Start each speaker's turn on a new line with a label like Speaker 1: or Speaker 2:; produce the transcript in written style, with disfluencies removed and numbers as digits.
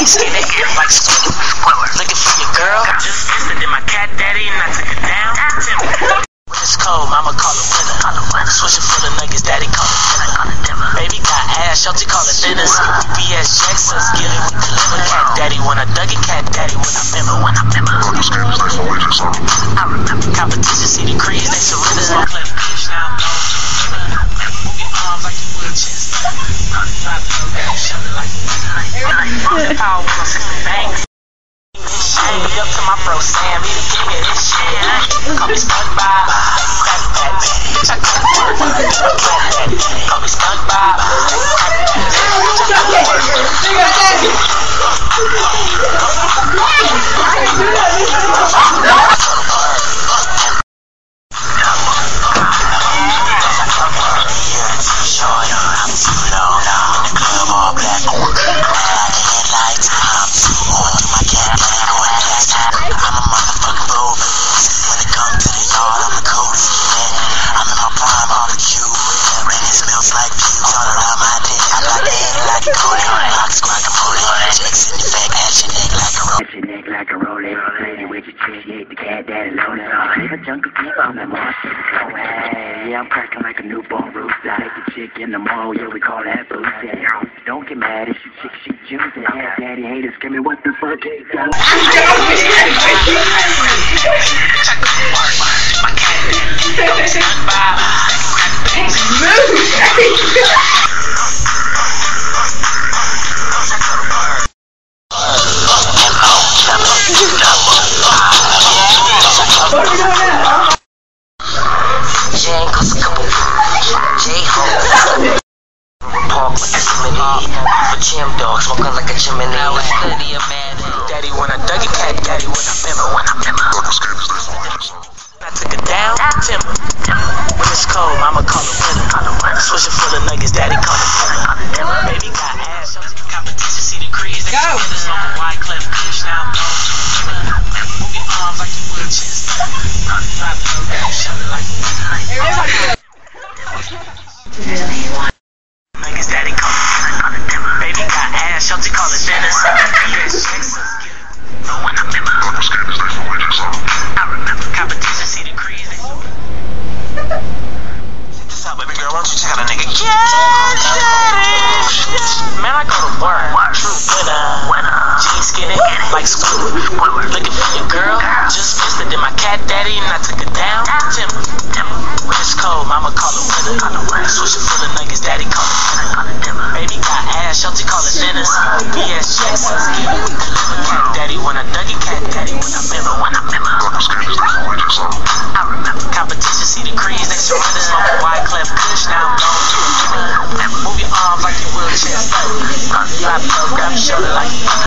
Speaker 1: skinny, like squirrel. Looking for your girl. Just visited my cat daddy and I took her down. When it's cold, mama call it winter. Switching full of nuggets, daddy call it dinner. Baby got ass, shelter call it dinners. BS Jackson's get it with the liver. Cat daddy when I dug it, cat daddy when I remember. I remember competition, see the crease, they surrender. Smoke like a bitch now. Move your arms like you would a chest. Drop it low down, shoulder like a power when I'm sipping bang. Shae up to my bro Sam, he the king of this shit. Call me SpongeBob, bitch I got work. Call me SpongeBob.
Speaker 2: Yeah, I'm cracking like a newborn rooster. Take the chick in the mall, yeah, we call that booty. Don't get mad if she chick, she juicy. Yeah, daddy haters screaming, what the fuck is that?
Speaker 1: Smoking like a chimney. I was study a man. Daddy when I dug it, cat daddy when I remember. I took it down, timber. When it's cold, mama call it winter. Switching full of nuggets, daddy call it dinner. Baby got ass, competition, see the crease. Go. Smoking white clip, kush now. Move your arms like you would a chest. Drop it low down, shoulder like nuggets, daddy call it dinner. Baby got ass, shelter call it dinners. I remember competition, see the crease. Check this out, baby girl. Why don't you check out a nigga? Yeah, daddy. Man, I go to work. True winner. Jeans skinny, like squirrel. Looking for your girl. Just visited my cat daddy and I took her down. Timber. When it's cold, mama call it winter. Switching full of nuggets, daddy call it dinner. Baby got ass, shelter call it dinners. BS Jackson's get it with the liver. Cat daddy when I dug it, cat daddy when I remember. I remember competition, see the crease, they surrender. Smoking white clip, kush now. Move your arms like you would a chest. Drop it low, grab your shoulder like